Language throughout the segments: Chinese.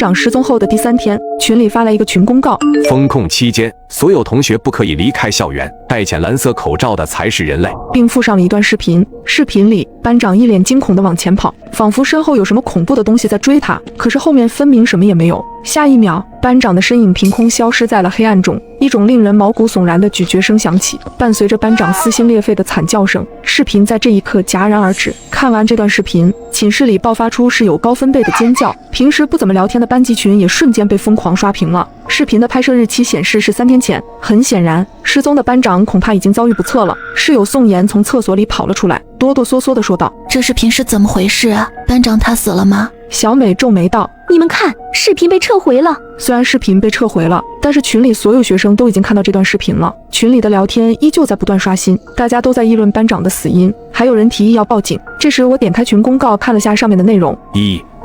长失踪后的第3天，群里发来一个群公告：封控期间，所有同学不可以离开校园，戴浅蓝色口罩的才是人类，并附上了一段视频。视频里，班长一脸惊恐地往前跑，仿佛身后有什么恐怖的东西在追他，可是后面分明什么也没有。下一秒，班长的身影凭空消失在了黑暗中，一种令人毛骨悚然的咀嚼声响起，伴随着班长撕心裂肺的惨叫声。视频在这一刻戛然而止。看完这段视频，寝室里爆发出室友高分贝的尖叫，平时不怎么聊天的班级群也瞬间被疯狂刷屏了。视频的拍摄日期显示是3天前，很显然，失踪的班长恐怕已经遭遇不测了。室友宋妍从厕所里跑了出来，哆哆嗦嗦地说道：“这视频是怎么回事啊？班长他死了吗？”小美皱眉道：“你们看，视频被撤回了。”虽然视频被撤回了，但是群里所有学生都已经看到这段视频了。群里的聊天依旧在不断刷新，大家都在议论班长的死因，还有人提议要报警。这时我点开群公告看了下上面的内容：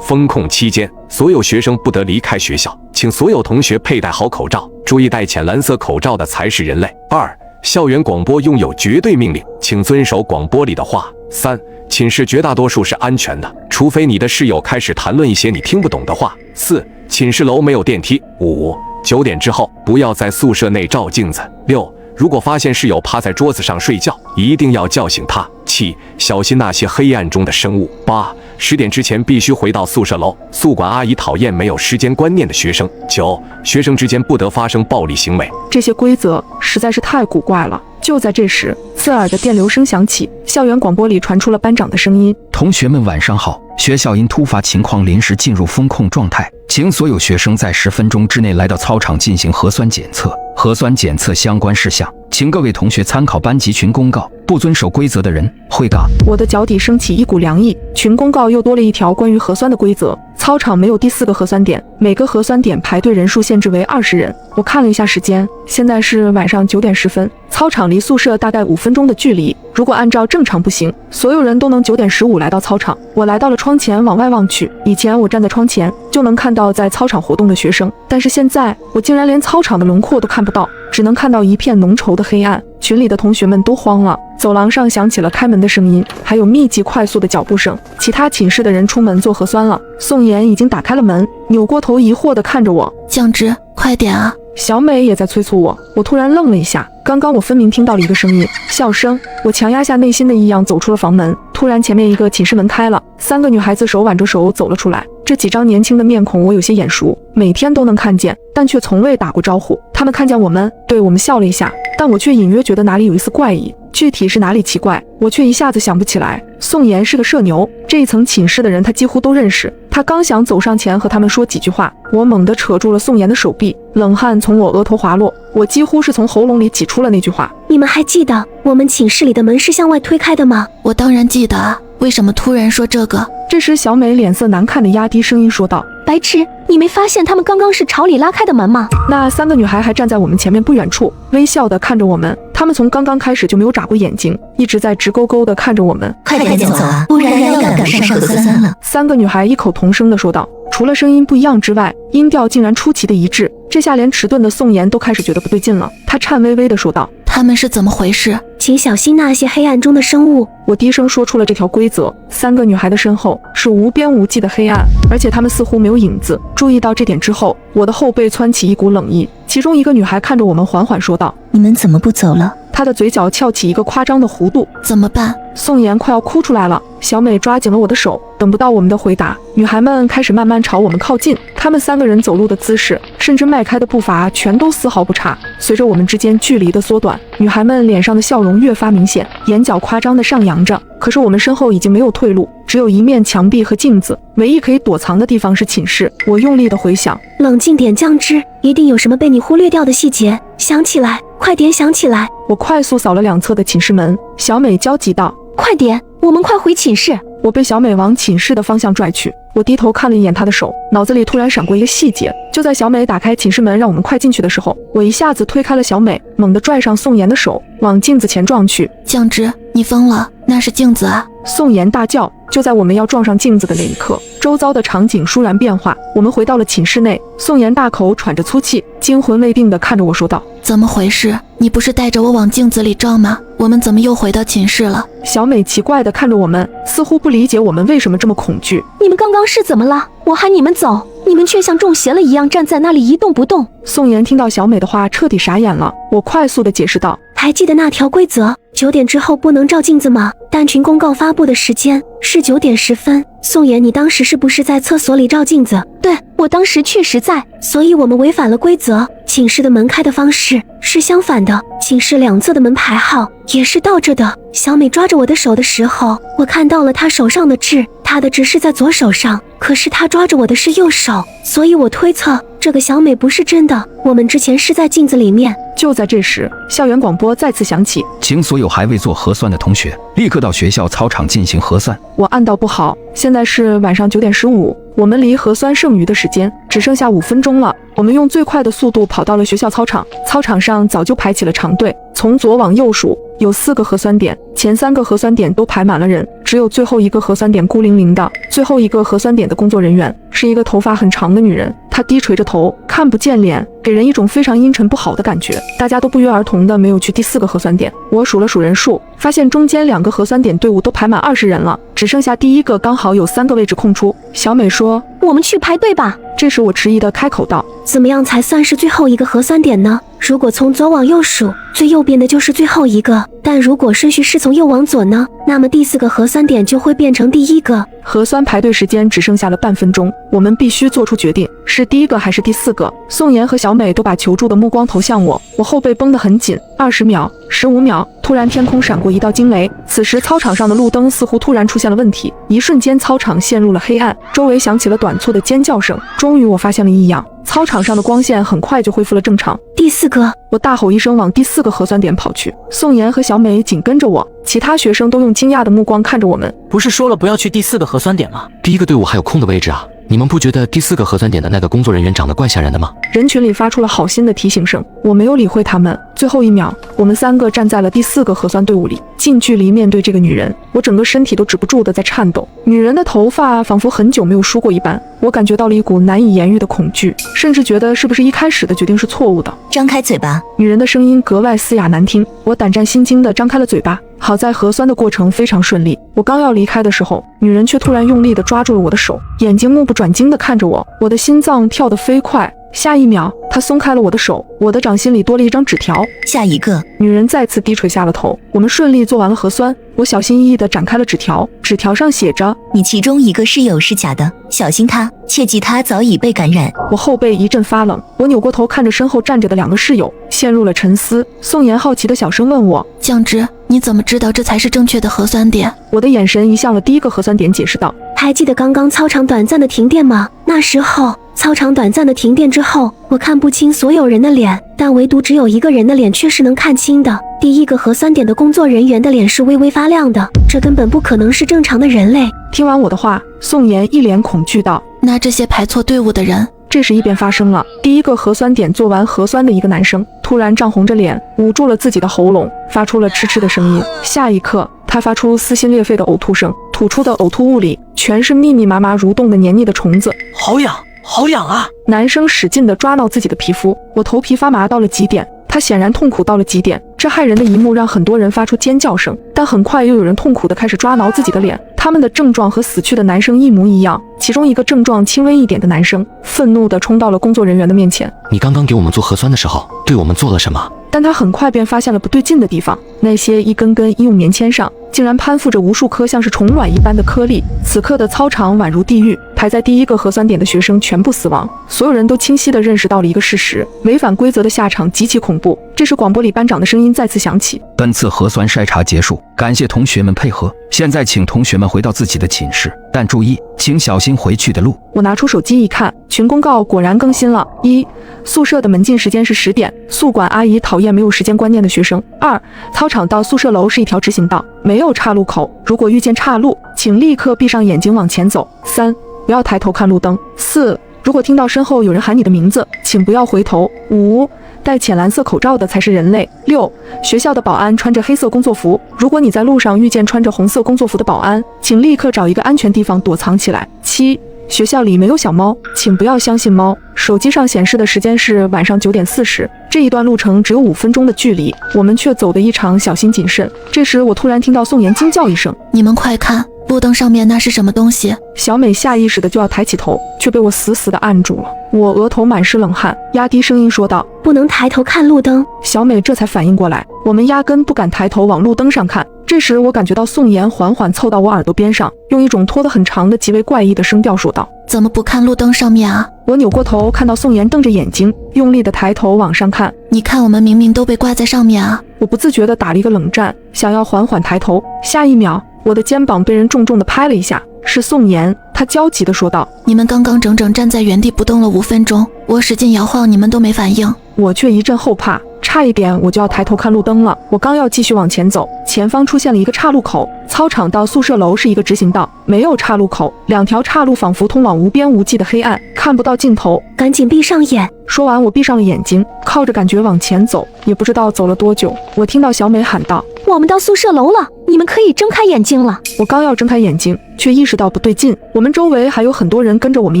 封控期间，所有学生不得离开学校，请所有同学佩戴好口罩，注意戴浅蓝色口罩的才是人类。2. 校园广播拥有绝对命令，请遵守广播里的话。3. 寝室绝大多数是安全的，除非你的室友开始谈论一些你听不懂的话。4. 寝室楼没有电梯。5. 9点之后不要在宿舍内照镜子。6. 如果发现室友趴在桌子上睡觉，一定要叫醒他。7. 小心那些黑暗中的生物。8. 10点之前必须回到宿舍楼，宿管阿姨讨厌没有时间观念的学生。9. 学生之间不得发生暴力行为。这些规则实在是太古怪了。就在这时，刺耳的电流声响起，校园广播里传出了班长的声音：“同学们晚上好，学校因突发情况临时进入封控状态，请所有学生在10分钟之内来到操场进行核酸检测。核酸检测相关事项，请各位同学参考班级群公告，不遵守规则的人会杠。”我的脚底升起一股凉意，群公告又多了一条关于核酸的规则。操场没有第4个核酸点，每个核酸点排队人数限制为20人。我看了一下时间，现在是晚上9点10分，操场离宿舍大概5分钟的距离。如果按照正常步行，所有人都能9点15来到操场。我来到了窗前，往外望去。以前我站在窗前就能看到在操场活动的学生，但是现在我竟然连操场的轮廓都看不到，只能看到一片浓稠的黑暗。群里的同学们都慌了，走廊上响起了开门的声音，还有密集快速的脚步声。其他寝室的人出门做核酸了。宋妍已经打开了门，扭过头疑惑地看着我：“酱汁，快点啊！”小美也在催促我。我突然愣了一下，刚刚我分明听到了一个声音，笑声。我强压下内心的异样，走出了房门。突然前面一个寝室门开了，3个女孩子手挽着手走了出来。这几张年轻的面孔我有些眼熟，每天都能看见，但却从未打过招呼。她们看见我们，对我们笑了一下，但我却隐约觉得哪里有一丝怪异，具体是哪里奇怪，我却一下子想不起来。宋妍是个社牛，这一层寝室的人她几乎都认识。她刚想走上前和他们说几句话，我猛地扯住了宋妍的手臂，冷汗从我额头滑落，我几乎是从喉咙里挤出了那句话：“你们还记得我们寝室里的门是向外推开的吗？”我当然记得啊，为什么突然说这个？这时小美脸色难看的压低声音说道：“白痴，你没发现他们刚刚是朝里拉开的门吗？”那3个女孩还站在我们前面不远处，微笑地看着我们。她们从刚刚开始就没有眨过眼睛，一直在直勾勾地看着我们。“快点走啊，不然要赶不上核酸了。”3个女孩异口同声地说道。除了声音不一样之外，音调竟然出奇的一致。这下连迟钝的宋妍都开始觉得不对劲了，她颤巍巍地说道：“他们是怎么回事？请小心那些黑暗中的生物。”我低声说出了这条规则。3个女孩的身后是无边无际的黑暗，而且她们似乎没有影子。注意到这点之后，我的后背窜起一股冷意。其中一个女孩看着我们缓缓说道：“你们怎么不走了？”她的嘴角翘起一个夸张的弧度。怎么办？宋妍快要哭出来了。小美抓紧了我的手，等不到我们的回答，女孩们开始慢慢朝我们靠近。她们3个人走路的姿势，甚至迈开的步伐，全都丝毫不差。随着我们之间距离的缩短，女孩们脸上的笑容越发明显，眼角夸张地上扬着。可是我们身后已经没有退路，只有一面墙壁和镜子，唯一可以躲藏的地方是寝室。我用力地回想，冷静点，酱汁，一定有什么被你忽略掉的细节，想起来，快点想起来。我快速扫了2侧的寝室门。小美焦急道：“快点，我们快回寝室！”我被小美往寝室的方向拽去。我低头看了一眼她的手，脑子里突然闪过一个细节。就在小美打开寝室门让我们快进去的时候，我一下子推开了小美，猛地拽上宋妍的手，往镜子前撞去。“酱汁，你疯了，那是镜子啊！”宋妍大叫。就在我们要撞上镜子的那一刻，周遭的场景倏然变化。我们回到了寝室内，宋妍大口喘着粗气，惊魂未定地看着我说道：“怎么回事？你不是带着我往镜子里照吗？我们怎么又回到寝室了？”小美奇怪地看着我们，似乎不理解我们为什么这么恐惧。“你们刚刚是怎么了？我喊你们走。”你们却像中邪了一样站在那里一动不动。宋妍听到小美的话，彻底傻眼了。我快速的解释道：还记得那条规则，9点之后不能照镜子吗？但群公告发布的时间是9点10分。宋妍，你当时是不是在厕所里照镜子？对，我当时确实在，所以我们违反了规则。寝室的门开的方式是相反的，寝室两侧的门牌号也是倒着的。小美抓着我的手的时候，我看到了她手上的痣，她的痣是在左手上，可是她抓着我的是右手，所以我推测这个小美不是真的。我们之前是在镜子里面。就在这时，校园广播再次响起，请所有还未做核酸的同学立刻到学校操场进行核酸。我暗道不好，现在是晚上9点15，我们离核酸剩余的时间只剩下5分钟了。我们用最快的速度跑到了学校操场，操场上早就排起了长队，从左往右数，有4个核酸点，前3个核酸点都排满了人，只有最后一个核酸点孤零零的。最后一个核酸点的工作人员是一个头发很长的女人，她低垂着头，看不见脸，给人一种非常阴沉不好的感觉。大家都不约而同的没有去第4个核酸点。我数了数人数，发现中间2个核酸点队伍都排满20人了，只剩下第1个刚好有3个位置空出。小美说：我们去排队吧。这时我迟疑的开口道：怎么样才算是最后一个核酸点呢？如果从左往右数，最右边的就是最后一个，但如果顺序是从右往左呢？那么第4个核酸点就会变成第1个。核酸排队时间只剩下了半分钟，我们必须做出决定，是第1个还是第4个？宋妍和小美都把求助的目光投向我，我后背绷得很紧。20秒，15秒，突然天空闪过一道惊雷，此时操场上的路灯似乎突然出现了问题，一瞬间操场陷入了黑暗，周围响起了短促的尖叫声。终于我发现了异样，操场上的光线很快就恢复了正常。第4个，我大吼一声往第4个核酸点跑去，宋妍和小美紧跟着我，其他学生都用惊讶的目光看着我们。不是说了不要去第4个核酸点吗？第1个队伍还有空的位置啊，你们不觉得第4个核酸点的那个工作人员长得怪吓人的吗？人群里发出了好心的提醒声，我没有理会他们。最后1秒，我们3个站在了第4个核酸队伍里，近距离面对这个女人，我整个身体都止不住的在颤抖。女人的头发仿佛很久没有梳过一般，我感觉到了一股难以言喻的恐惧，甚至觉得是不是一开始的决定是错误的。张开嘴巴。女人的声音格外嘶哑难听，我胆战心惊地张开了嘴巴。好在核酸的过程非常顺利，我刚要离开的时候，女人却突然用力地抓住了我的手，眼睛目不转睛地看着我，我的心脏跳得飞快。下一秒，她松开了我的手，我的掌心里多了一张纸条。下一个。女人再次低垂下了头。我们顺利做完了核酸，我小心翼翼地展开了纸条，纸条上写着：你其中一个室友是假的，小心他，切记他早已被感染。我后背一阵发冷，我扭过头看着身后站着的2个室友，陷入了沉思。宋妍好奇的小声问我：酱汁，你怎么知道这才是正确的核酸点？我的眼神移向了第1个核酸点，解释道：还记得刚刚操场短暂的停电吗？那时候操场短暂的停电之后，我看不清所有人的脸，但唯独只有1个人的脸却是能看清的。第1个核酸点的工作人员的脸是微微发亮的，这根本不可能是正常的人类。听完我的话，宋妍一脸恐惧道：那这些排错队伍的人……这时异变发生了，第1个核酸点做完核酸的一个男生突然涨红着脸，捂住了自己的喉咙，发出了嗤嗤的声音。下一刻，他发出撕心裂肺的呕吐声，吐出的呕吐物里全是密密麻麻蠕动的黏腻的虫子。好痒，好痒啊！男生使劲地抓挠自己的皮肤，我头皮发麻到了极点，他显然痛苦到了极点。这骇人的一幕让很多人发出尖叫声，但很快又有人痛苦地开始抓挠自己的脸。他们的症状和死去的男生一模一样，其中一个症状轻微一点的男生愤怒地冲到了工作人员的面前：你刚刚给我们做核酸的时候，对我们做了什么？但他很快便发现了不对劲的地方，那些一根根医用棉签上竟然攀附着无数颗像是虫卵一般的颗粒。此刻的操场宛如地狱，排在第1个核酸点的学生全部死亡。所有人都清晰地认识到了一个事实：违反规则的下场极其恐怖。这时广播里班长的声音再次响起：本次核酸筛查结束，感谢同学们配合，现在请同学们回到自己的寝室，但注意，请小心回去的路。我拿出手机一看，群公告果然更新了：1. 宿舍的门禁时间是10点，宿管阿姨讨厌没有时间观念的学生。2. 操场到宿舍楼是一条直行道，没有岔路口，如果遇见岔路，请立刻闭上眼睛往前走。3. 不要抬头看路灯。4. 如果听到身后有人喊你的名字，请不要回头。5. 戴浅蓝色口罩的才是人类。6. 学校的保安穿着黑色工作服，如果你在路上遇见穿着红色工作服的保安，请立刻找一个安全地方躲藏起来。7. 学校里没有小猫，请不要相信猫。手机上显示的时间是晚上9点40，这一段路程只有5分钟的距离，我们却走得异常小心谨慎。这时我突然听到宋妍惊叫一声：你们快看，路灯上面那是什么东西？小美下意识的就要抬起头，却被我死死的按住了。我额头满是冷汗，压低声音说道：“不能抬头看路灯。”小美这才反应过来，我们压根不敢抬头往路灯上看。这时我感觉到宋妍缓缓凑到我耳朵边上，用一种拖得很长的极为怪异的声调说道：“怎么不看路灯上面啊？”我扭过头，看到宋妍瞪着眼睛，用力的抬头往上看。你看，我们明明都被挂在上面啊！我不自觉地打了一个冷战，想要缓缓抬头，下一秒，我的肩膀被人重重地拍了一下，是宋妍。她焦急地说道：“你们刚刚整整站在原地不动了5分钟，我使劲摇晃，你们都没反应。”我却一阵后怕，差一点我就要抬头看路灯了。我刚要继续往前走，前方出现了一个岔路口，操场到宿舍楼是一个直行道，没有岔路口，2条岔路仿佛通往无边无际的黑暗，看不到尽头。赶紧闭上眼。说完，我闭上了眼睛，靠着感觉往前走。也不知道走了多久，我听到小美喊道：“我们到宿舍楼了，你们可以睁开眼睛了。”我刚要睁开眼睛，却意识到不对劲，我们周围还有很多人跟着我们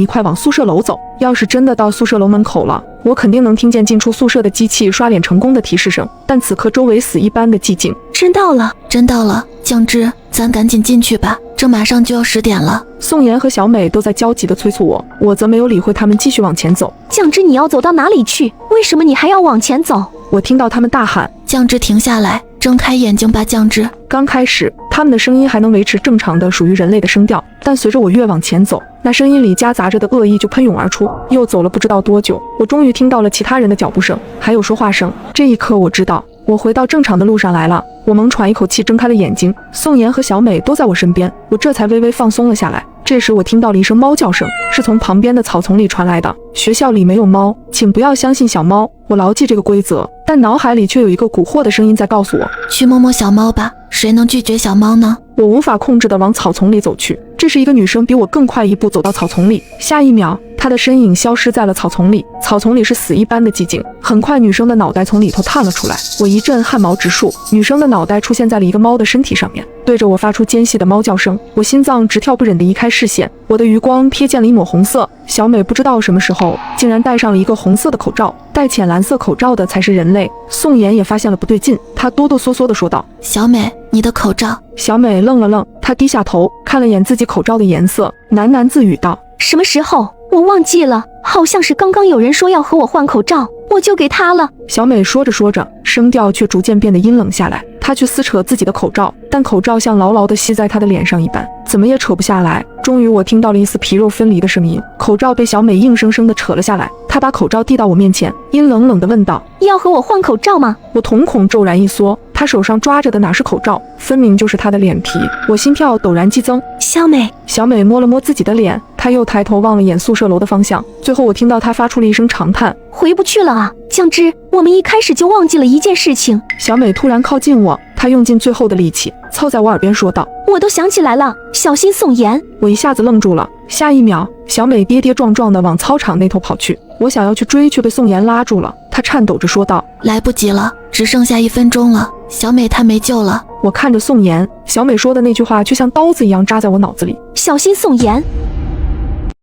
一块往宿舍楼走。要是真的到宿舍楼门口了，我肯定能听见进出宿舍的机器刷脸成功的提示声，但此刻周围死一般的寂静。真到了，真到了，酱汁，咱赶紧进去吧，这马上就要10点了。宋妍和小美都在焦急地催促我，我则没有理会他们，继续往前走。酱汁，你要走到哪里去？为什么你还要往前走？我听到他们大喊：“酱汁，停下来，睁开眼睛吧，酱汁。”刚开始，他们的声音还能维持正常的属于人类的声调，但随着我越往前走，那声音里夹杂着的恶意就喷涌而出。又走了不知道多久，我终于听到了其他人的脚步声，还有说话声。这一刻，我知道我回到正常的路上来了。我猛喘一口气，睁开了眼睛，宋妍和小美都在我身边，我这才微微放松了下来。这时我听到了一声猫叫声，是从旁边的草丛里传来的。学校里没有猫，请不要相信小猫。我牢记这个规则，但脑海里却有一个蛊惑的声音在告诉我，去摸摸小猫吧，谁能拒绝小猫呢？我无法控制地往草丛里走去。这时一个女生比我更快一步走到草丛里，下一秒她的身影消失在了草丛里。草丛里是死一般的寂静，很快女生的脑袋从里头探了出来，我一阵汗毛直竖。女生的脑袋出现在了一个猫的身体上面，对着我发出尖细的猫叫声。我心脏直跳，不忍地移开视线，我的余光瞥见了一抹红色。小美不知道什么时候竟然戴上了一个红色的口罩，戴浅蓝色口罩的才是人类。宋妍也发现了不对劲，她哆哆嗦嗦地说道：“小美，你的口罩。”小美愣了愣，她低下头看了眼自己口罩的颜色，喃喃自语道：“什么时候？我忘记了，好像是刚刚有人说要和我换口罩，我就给他了。”小美说着说着，声调却逐渐变得阴冷下来。她去撕扯自己的口罩，但口罩像牢牢地吸在她的脸上一般，怎么也扯不下来。终于我听到了一丝皮肉分离的声音，口罩被小美硬生生地扯了下来。她把口罩递到我面前，阴冷冷地问道：“要和我换口罩吗？”我瞳孔骤然一缩，她手上抓着的哪是口罩，分明就是她的脸皮。我心跳陡然激增。小美，小美摸了摸自己的脸，她又抬头望了眼宿舍楼的方向，最后我听到她发出了一声长叹：“回不去了啊，酱汁，我们一开始就忘记了一件事情。”小美突然靠近我，她用尽最后的力气凑在我耳边说道：“我都想起来了，小心宋妍。”我一下子愣住了，下一秒，小美跌跌撞撞地往操场那头跑去。我想要去追，却被宋妍拉住了。她颤抖着说道：“来不及了，只剩下1分钟了，小美她没救了。”我看着宋妍，小美说的那句话却像刀子一样扎在我脑子里。小心宋妍。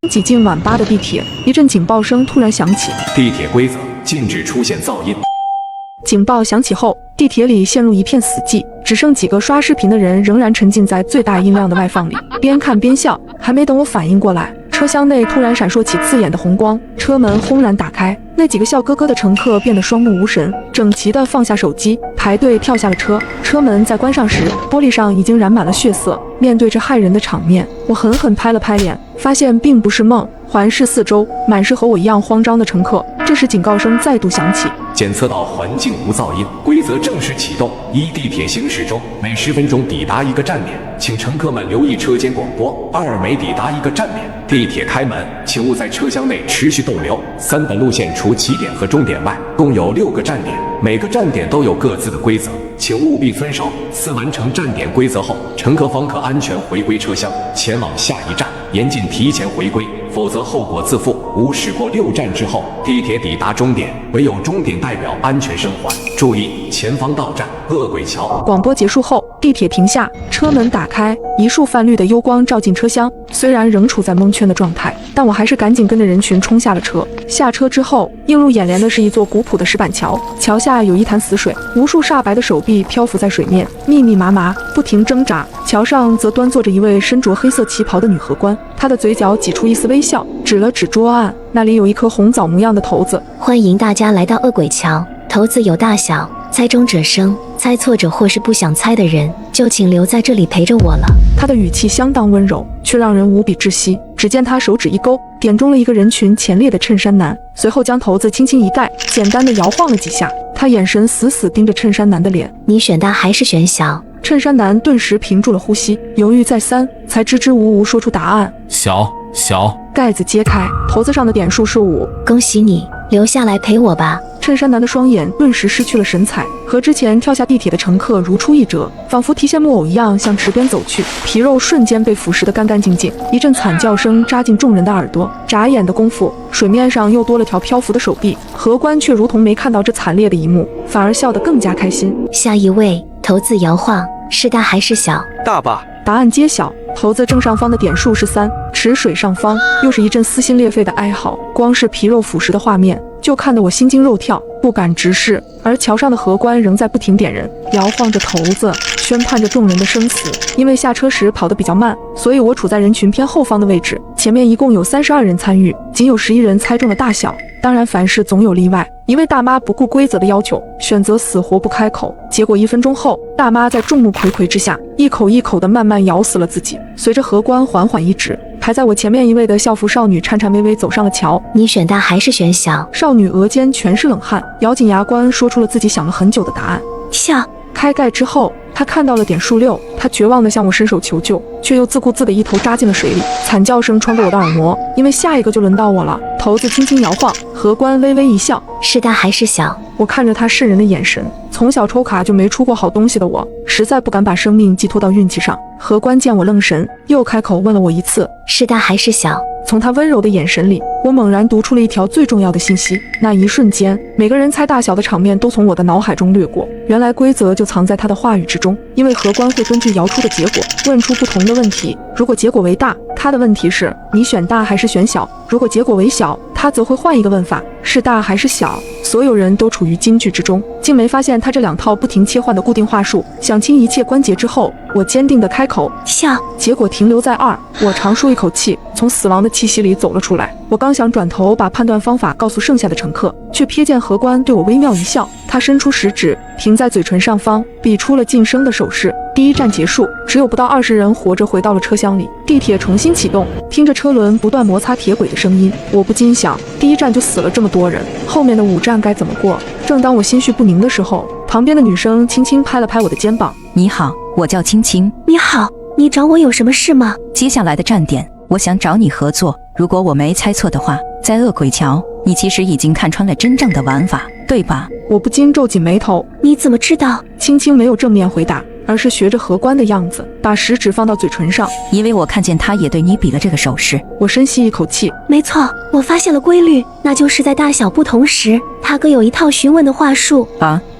挤进晚8的地铁，一阵警报声突然响起。地铁规则：禁止出现噪音。警报响起后，地铁里陷入一片死寂，只剩几个刷视频的人仍然沉浸在最大音量的外放里，边看边笑。还没等我反应过来，车厢内突然闪烁起刺眼的红光，车门轰然打开，那几个笑呵呵的乘客变得双目无神，整齐地放下手机，排队跳下了车。车门在关上时，玻璃上已经染满了血色。面对这骇人的场面，我狠狠拍了拍脸，发现并不是梦。环视四周，满是和我一样慌张的乘客。这时警告声再度响起，检测到环境无噪音，规则正式启动。地铁行驶中，每10分钟抵达一个站点，请乘客们留意车间广播。每抵达一个站点，地铁开门，请勿在车厢内持续逗留。本路线除起点和终点外，共有6个站点，每个站点都有各自的规则，请务必遵守。完成站点规则后，乘客方可安全回归车厢，前往下一站。严禁提前回归，否则后果自负。无驶过6站之后，地铁抵达终点，唯有终点代表安全生还。注意，前方到站恶鬼桥。广播结束后，地铁停下，车门打开，一束泛绿的幽光照进车厢。虽然仍处在蒙圈的状态，但我还是赶紧跟着人群冲下了车。下车之后，映入眼帘的是一座古朴的石板桥，桥下有一潭死水，无数煞白的手臂漂浮在水面，密密麻麻，不停挣扎。桥上则端坐着一位身着黑色旗袍的女荷官，她的嘴角挤出一丝微笑，指了指桌案，那里有一颗红枣模样的骰子。欢迎大家来到恶鬼桥，骰子有大小，猜中者生，猜错者或是不想猜的人，就请留在这里陪着我了。他的语气相当温柔，却让人无比窒息。只见他手指一勾，点中了一个人群前列的衬衫男，随后将骰子轻轻一盖，简单的摇晃了几下。他眼神死死盯着衬衫男的脸。你选大还是选小？衬衫男顿时屏住了呼吸，犹豫再三，才支支吾吾说出答案：小。盖子揭开，骰子上的点数是5。恭喜你，留下来陪我吧。衬衫男的双眼顿时失去了神采，和之前跳下地铁的乘客如出一辙，仿佛提线木偶一样向池边走去，皮肉瞬间被腐蚀得干干净净。一阵惨叫声扎进众人的耳朵，眨眼的功夫，水面上又多了条漂浮的手臂。荷官却如同没看到这惨烈的一幕，反而笑得更加开心。下一位，骰子摇晃，是大还是小？大吧。答案揭晓，骰子正上方的点数是3，池水上方又是一阵撕心裂肺的哀嚎。光是皮肉腐蚀的画面，就看得我心惊肉跳，不敢直视。而桥上的荷官仍在不停点人，摇晃着骰子，宣判着众人的生死。因为下车时跑得比较慢，所以我处在人群偏后方的位置。前面一共有32人参与，仅有11人猜中了大小。当然，凡事总有例外。一位大妈不顾规则的要求，选择死活不开口。结果1分钟后，大妈在众目睽睽之下，一口一口地慢慢咬死了自己。随着荷官缓缓一指，排在我前面一位的校服少女颤颤巍巍走上了桥。你选大还是选小？少女额间全是冷汗，咬紧牙关说出了自己想了很久的答案：小。开盖之后，他看到了点数6，他绝望地向我伸手求救，却又自顾自地一头扎进了水里。惨叫声穿过我的耳膜，因为下一个就轮到我了。骰子轻轻摇晃，荷官微微一笑：是大还是小？我看着他渗人的眼神，从小抽卡就没出过好东西的我，实在不敢把生命寄托到运气上。荷官见我愣神，又开口问了我一次：是大还是小？从他温柔的眼神里，我猛然读出了一条最重要的信息。那一瞬间，每个人猜大小的场面都从我的脑海中掠过。原来规则就藏在他的话语之中，因为荷官会根据摇出的结果问出不同的问题。如果结果为大，他的问题是你选大还是选小；如果结果为小，他则会换一个问法，是大还是小。所有人都处于金句之中，竟没发现他这2套不停切换的固定话术。想清一切关节之后，我坚定地开口：小。结果停留在2，我长舒一口气，从死亡的气息里走了出来。我刚想转头把判断方法告诉剩下的乘客，却瞥见荷官对我微妙一笑，他伸出食指停在嘴唇上方，比出了晋升的手势。第1站结束，只有不到20人活着回到了车厢里。地铁重新启动，听着车轮不断摩擦铁轨的声音，我不禁想，第1站就死了这么多人，后面的5站该怎么过？正当我心绪不宁的时候，旁边的女生轻轻拍了拍我的肩膀：你好，我叫青青。你好，你找我有什么事吗？接下来的站点，我想找你合作。如果我没猜错的话，在恶鬼桥，你其实已经看穿了真正的玩法，对吧？我不禁皱紧眉头。你怎么知道？青青没有正面回答，而是学着荷官的样子，把食指放到嘴唇上。因为我看见他也对你比了这个手势。我深吸一口气。没错，我发现了规律，那就是在大小不同时，他各有一套询问的话术。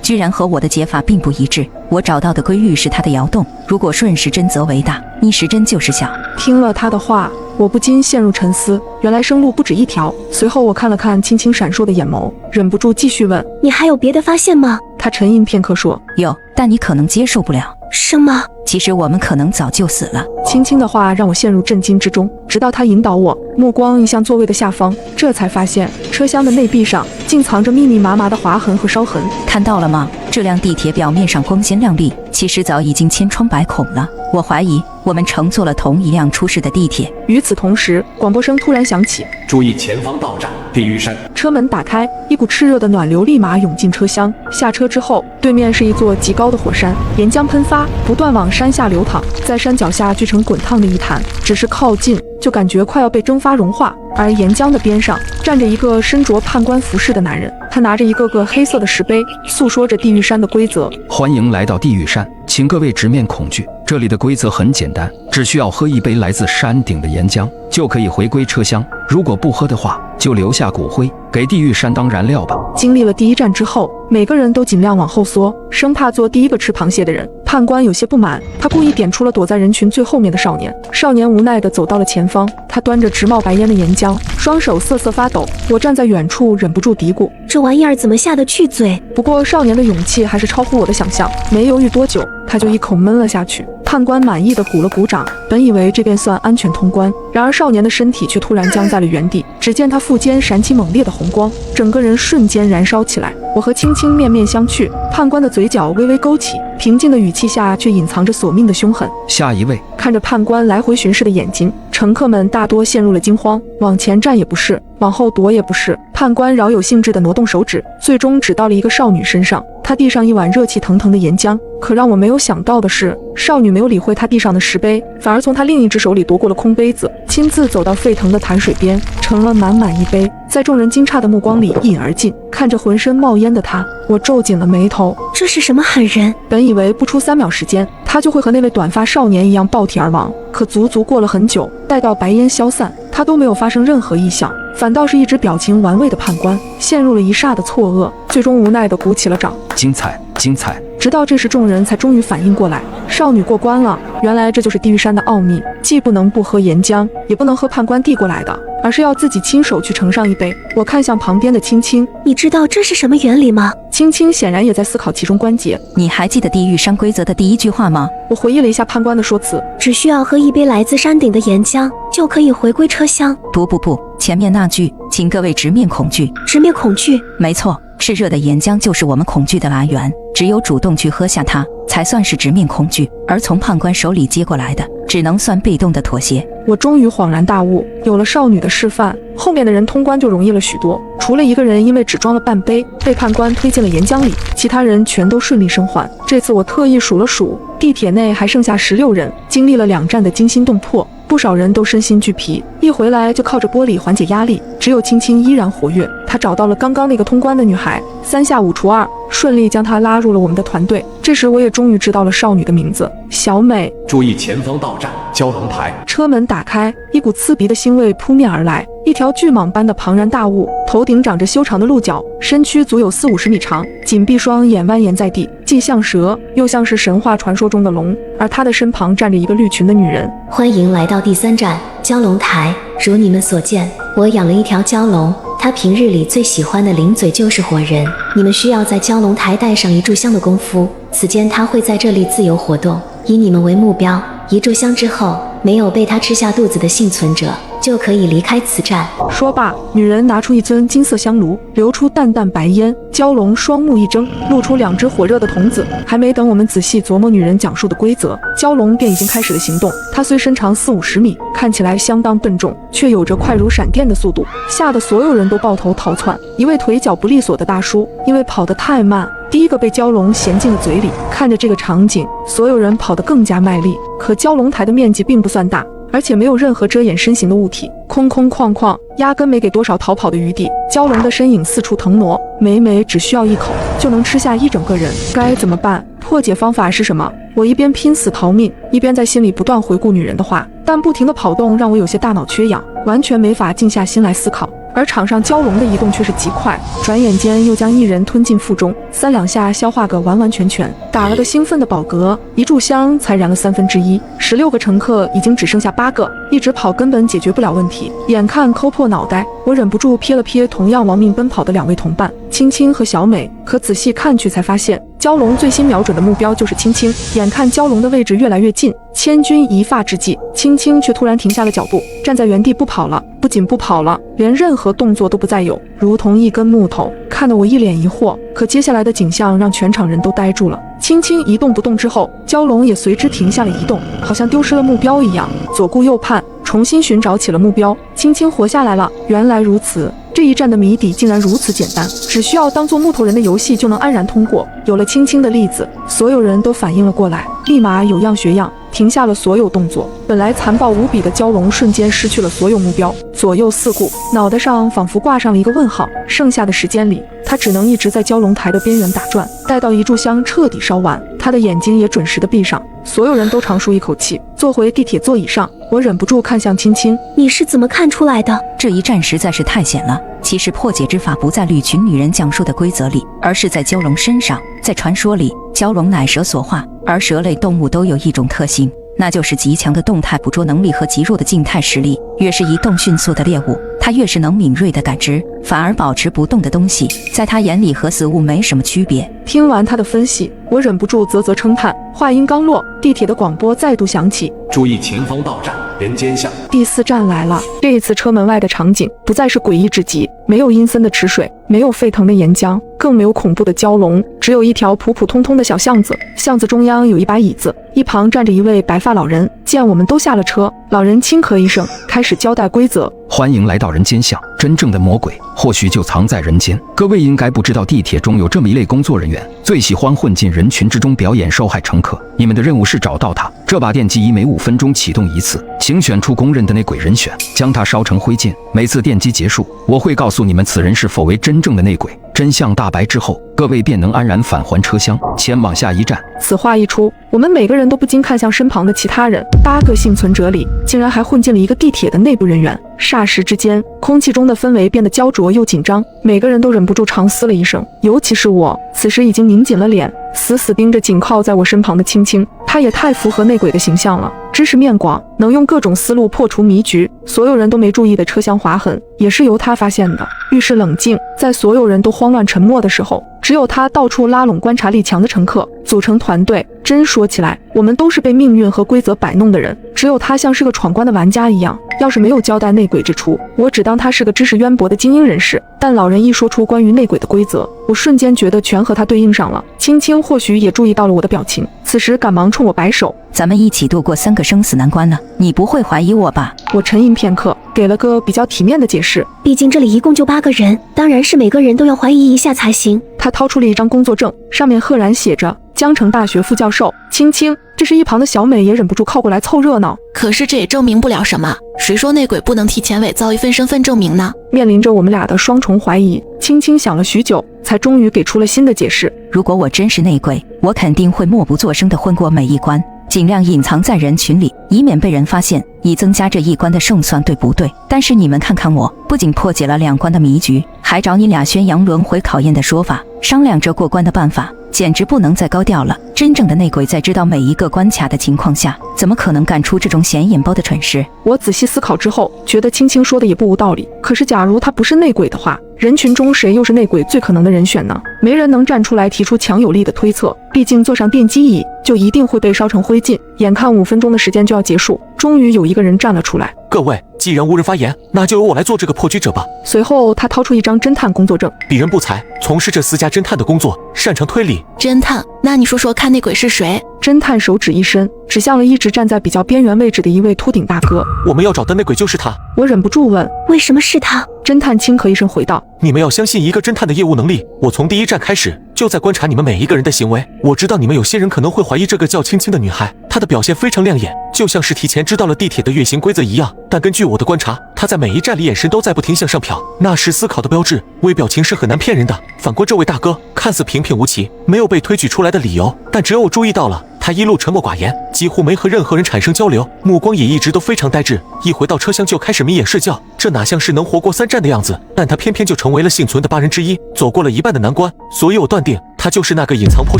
居然和我的解法并不一致。我找到的规律是它的摇动，如果顺时针则为大，逆时针就是小。听了他的话，我不禁陷入沉思，原来生路不止一条。随后我看了看青青闪烁的眼眸，忍不住继续问：你还有别的发现吗？他沉吟片刻说：有，但你可能接受不了。什么？其实我们可能早就死了。青青的话让我陷入震惊之中，直到他引导我，目光移向座位的下方，这才发现车厢的内壁上竟藏着密密麻麻的划痕和烧痕。看到了吗？这辆地铁表面上光鲜亮丽，其实早已经千疮百孔了。我怀疑我们乘坐了同一辆出事的地铁。与此同时，广播声突然响起：注意前方到站地狱山。车门打开，一股炽热的暖流立马涌进车厢。下车之后，对面是一座极高的火山，岩浆喷发，不断往山下流淌，在山脚下聚成滚烫的一潭，只是靠近就感觉快要被蒸发融化。而岩浆的边上站着一个身着判官服饰的男人，他拿着一个个黑色的石碑，诉说着地狱山的规则。欢迎来到地狱山，请各位直面恐惧，这里的规则很简单，只需要喝一杯来自山顶的岩浆，就可以回归车厢。如果不喝的话，就留下骨灰，给地狱山当燃料吧。经历了第一站之后，每个人都尽量往后缩，生怕做第一个吃螃蟹的人。判官有些不满，他故意点出了躲在人群最后面的少年。少年无奈地走到了前方，他端着直冒白烟的岩浆，双手瑟瑟发抖。我站在远处，忍不住嘀咕：这玩意儿怎么下得去嘴？不过少年的勇气还是超乎我的想象，没犹豫多久，他就一口闷了下去。判官满意的鼓了鼓掌，本以为这便算安全通关，然而少年的身体却突然僵在了原地。只见他腹间闪起猛烈的红光，整个人瞬间燃烧起来。我和青青面面相觑，判官的嘴角微微勾起，平静的语气下却隐藏着索命的凶狠。下一位。看着判官来回巡视的眼睛，乘客们大多陷入了惊慌，往前站也不是，往后躲也不是。判官饶有兴致地挪动手指，最终指到了一个少女身上。他递上一碗热气腾腾的岩浆，可让我没有想到的是，少女没有理会他递上的石碑，反而从他另一只手里夺过了空杯子，亲自走到沸腾的潭水边，盛了满满一杯，在众人惊诧的目光里一饮而尽。看着浑身冒烟的他，我皱紧了眉头。这是什么狠人？本以为不出3秒时间，他就会和那位短发少年一样爆体而亡，可足足过了很久，待到白烟消散，他都没有发生任何异响，反倒是一直表情玩味的判官陷入了一霎的错愕，最终无奈地鼓起了掌。精彩，精彩！直到这时，众人才终于反应过来，少女过关了。原来这就是地狱山的奥秘，既不能不喝岩浆，也不能喝判官递过来的，而是要自己亲手去盛上一杯。我看向旁边的青青，你知道这是什么原理吗？青青显然也在思考其中关节。你还记得地狱山规则的第一句话吗？我回忆了一下判官的说辞，只需要喝一杯来自山顶的岩浆，就可以回归车厢。不，前面那句，请各位直面恐惧。直面恐惧？没错，炽热的岩浆就是我们恐惧的来源，只有主动去喝下它，才算是直面恐惧，而从判官手里接过来的，只能算被动的妥协。我终于恍然大悟，有了少女的示范，后面的人通关就容易了许多。除了一个人因为只装了半杯，被判官推进了岩浆里，其他人全都顺利生还。这次我特意数了数，地铁内还剩下16人，经历了2站的惊心动魄，不少人都身心俱疲，一回来就靠着玻璃缓解压力。只有青青依然活跃，她找到了刚刚那个通关的女孩，3下5除2，顺利将她拉入了我们的团队。这时我也终于知道了少女的名字，小美。注意前方到站，蛟龙台。车门打开，一股刺鼻的腥味扑面而来。一条巨蟒般的庞然大物，头顶长着修长的鹿角，身躯足有40-50米长，紧闭双眼蜿蜒在地，既像蛇，又像是神话传说中的龙。而他的身旁站着一个绿裙的女人。欢迎来到第3站蛟龙台。如你们所见，我养了一条蛟龙，它平日里最喜欢的零嘴就是活人。你们需要在蛟龙台待上1炷香的功夫，此间它会在这里自由活动，以你们为目标。1炷香之后，没有被它吃下肚子的幸存者就可以离开此站。说罢，女人拿出一尊金色香炉，流出淡淡白烟。蛟龙双目一睁，露出2只火热的瞳子。还没等我们仔细琢磨女人讲述的规则，蛟龙便已经开始了行动。它虽身长40-50米，看起来相当笨重，却有着快如闪电的速度，吓得所有人都抱头逃窜。一位腿脚不利索的大叔，因为跑得太慢，第一个被蛟龙衔进了嘴里。看着这个场景，所有人跑得更加卖力。可蛟龙台的面积并不算大，而且没有任何遮掩身形的物体，空空旷旷，压根没给多少逃跑的余地。蛟龙的身影四处腾挪，每每只需要一口就能吃下一整个人。该怎么办？破解方法是什么？我一边拼死逃命，一边在心里不断回顾女人的话，但不停的跑动让我有些大脑缺氧，完全没法静下心来思考。而场上蛟龙的移动却是极快，转眼间又将一人吞进腹中，3两下消化个完完全全，打了个兴奋的饱嗝。1炷香才燃了1/3，16个乘客已经只剩下8个，一直跑根本解决不了问题。眼看抠破脑袋，我忍不住瞥了瞥同样亡命奔跑的2位同伴青青和小美，可仔细看去才发现，蛟龙最新瞄准的目标就是青青。眼看蛟龙的位置越来越近，千钧一发之际，青青却突然停下了脚步，站在原地不跑了。不仅不跑了，连任何动作都不再有，如同一根木头，看得我一脸疑惑。可接下来的景象让全场人都呆住了。青青一动不动之后，蛟龙也随之停下了移动，好像丢失了目标一样，左顾右盼，重新寻找起了目标。青青活下来了，原来如此。这一战的谜底竟然如此简单，只需要当做木头人的游戏就能安然通过。有了青青的例子，所有人都反应了过来，立马有样学样，停下了所有动作。本来残暴无比的蛟龙瞬间失去了所有目标，左右四顾，脑袋上仿佛挂上了一个问号。剩下的时间里，他只能一直在蛟龙台的边缘打转，待到一炷香彻底烧完，他的眼睛也准时的闭上。所有人都长舒一口气，坐回地铁座椅上，我忍不住看向青青。你是怎么看出来的？这一战实在是太险了。其实破解之法不在绿裙女人讲述的规则里，而是在蛟龙身上。在传说里，蛟龙乃蛇所化，而蛇类动物都有一种特性，那就是极强的动态捕捉能力和极弱的静态实力。越是移动迅速的猎物，它越是能敏锐地感知，反而保持不动的东西，在它眼里和死物没什么区别。听完他的分析，我忍不住啧啧称叹。话音刚落，地铁的广播再度响起，注意前方到站，人间巷。第4站来了。这一次车门外的场景不再是诡异至极，没有阴森的池水，没有沸腾的岩浆，更没有恐怖的蛟龙，只有一条普普通通的小巷子。巷子中央有一把椅子，一旁站着一位白发老人。见我们都下了车，老人轻咳一声，开始交代规则。欢迎来到人间巷，真正的魔鬼或许就藏在人间。各位应该不知道，地铁中有这么一类工作人员，最喜欢混进人群之中表演受害乘客。你们的任务是找到他。这把电击仪每5分钟启动一次，请选出公认的内鬼人选，将他烧成灰烬。每次电击结束，我会告诉你们此人是否为真正的内鬼。真相大白之后，各位便能安然返还车厢，前往下一站。此话一出，我们每个人都不禁看向身旁的其他人。8个幸存者里，竟然还混进了一个地铁的内部人员。霎时之间，空气中的氛围变得焦灼又紧张，每个人都忍不住长嘶了一声。尤其是我，此时已经拧紧了脸，死死盯着紧靠在我身旁的青青。他也太符合内鬼的形象了，知识面广，能用各种思路破除迷局。所有人都没注意的车厢划痕，也是由他发现的。遇事冷静，在所有人都慌乱沉默的时候，只有他到处拉拢观察力强的乘客，组成团队。真说起来，我们都是被命运和规则摆弄的人，只有他像是个闯关的玩家一样。要是没有交代内鬼之处，我只当他是个知识渊博的精英人士。但老人一说出关于内鬼的规则，我瞬间觉得全和他对应上了。青青或许也注意到了我的表情，此时赶忙冲我摆手。咱们一起度过3个生死难关了，你不会怀疑我吧？我沉吟片刻，给了个比较体面的解释。毕竟这里一共就8个人，当然是每个人都要怀疑一下才行。他掏出了一张工作证，上面赫然写着江城大学副教授青青。这时一旁的小美也忍不住靠过来凑热闹。可是这也证明不了什么，谁说内鬼不能提前伪造一份身份证明呢？面临着我们俩的双重怀疑，青青想了许久，才终于给出了新的解释。如果我真是内鬼，我肯定会默不作声地混过每一关，尽量隐藏在人群里，以免被人发现，以增加这一关的胜算，对不对？但是你们看看我，不仅破解了2关的迷局，还找你俩宣扬轮回考验的说法，商量着过关的办法，简直不能再高调了。真正的内鬼在知道每一个关卡的情况下，怎么可能干出这种显眼包的蠢事？我仔细思考之后，觉得青青说的也不无道理。可是假如他不是内鬼的话，人群中谁又是内鬼最可能的人选呢？没人能站出来提出强有力的推测，毕竟坐上电击椅就一定会被烧成灰烬。眼看5分钟的时间就要结束，终于有一个人站了出来。各位，既然无人发言，那就由我来做这个破局者吧。随后他掏出一张侦探工作证，鄙人不才，从事这私家侦探的工作，擅长推理。侦探？那你说说看，内鬼是谁？侦探手指一伸，指向了一直站在比较边缘位置的一位秃顶大哥。我们要找的内鬼就是他。我忍不住问，为什么是他？侦探轻咳一声回道，你们要相信一个侦探的业务能力，我从第1站开始就在观察你们每一个人的行为。我知道你们有些人可能会怀疑这个叫青青的女孩，她的表现非常亮眼，就像是提前知道了地铁的运行规则一样。但根据我的观察，她在每一站里眼神都在不停向上瞟，那是思考的标志，微表情是很难骗人的。反观这位大哥，看似平平无奇，没有被推举出来的理由，但只有我注意到了，他一路沉默寡言，几乎没和任何人产生交流，目光也一直都非常呆滞，一回到车厢就开始眯眼睡觉，这哪像是能活过3站的样子？但他偏偏就成为了幸存的8人之一，走过了一半的难关，所以我断定他就是那个隐藏颇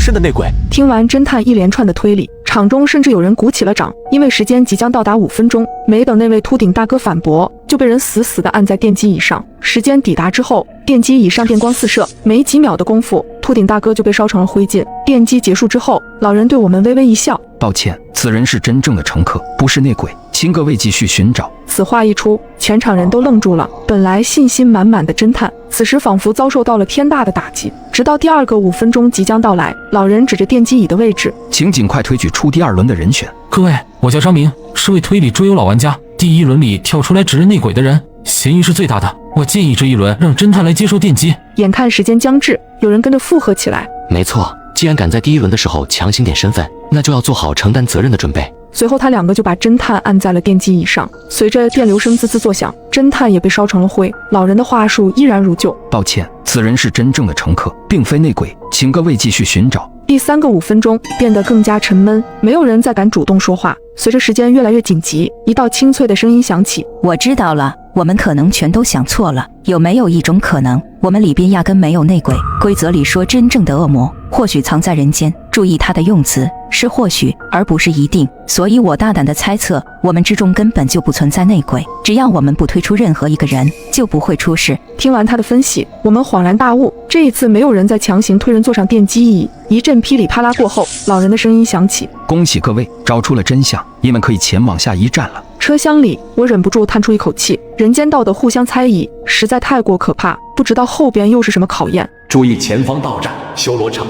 深的内鬼。听完侦探一连串的推理，场中甚至有人鼓起了掌，因为时间即将到达5分钟，没等那位秃顶大哥反驳，就被人死死地按在电击椅上。时间抵达之后，电击椅上电光四射，没几秒的功夫，秃顶大哥就被烧成了灰烬。电击结束之后，老人对我们微微一笑，抱歉，此人是真正的乘客，不是内鬼，请各位继续寻找。此话一出，全场人都愣住了。本来信心满满的侦探，此时仿佛遭受到了天大的打击。直到第2个5分钟即将到来，老人指着电击椅的位置，请尽快推举出第2轮的人选。各位，我叫张明，是位推理桌游老玩家。第1轮里跳出来指认内鬼的人，嫌疑是最大的。我建议这1轮让侦探来接受电击。眼看时间将至，有人跟着附和起来。没错，既然敢在第1轮的时候强行点身份，那就要做好承担责任的准备。随后他两个就把侦探按在了电机椅上，随着电流声滋滋作响，侦探也被烧成了灰。老人的话术依然如旧：抱歉，此人是真正的乘客，并非内鬼，请各位继续寻找。第3个5分钟变得更加沉闷，没有人再敢主动说话。随着时间越来越紧急，一道清脆的声音响起：我知道了，我们可能全都想错了。有没有一种可能，我们里边压根没有内鬼？规则里说真正的恶魔或许藏在人间，注意他的用词，是或许而不是一定。所以我大胆地猜测，我们之中根本就不存在内鬼，只要我们不推出任何一个人，就不会出事。听完他的分析，我们恍然大悟，这一次没有人再强行推人坐上电机椅。一阵噼里啪啦过后，老人的声音响起：恭喜各位，找出了真相，你们可以前往下一站了。车厢里，我忍不住叹出一口气，人间道的互相猜疑实在太过可怕，不知道后边又是什么考验。注意前方到站，修罗场。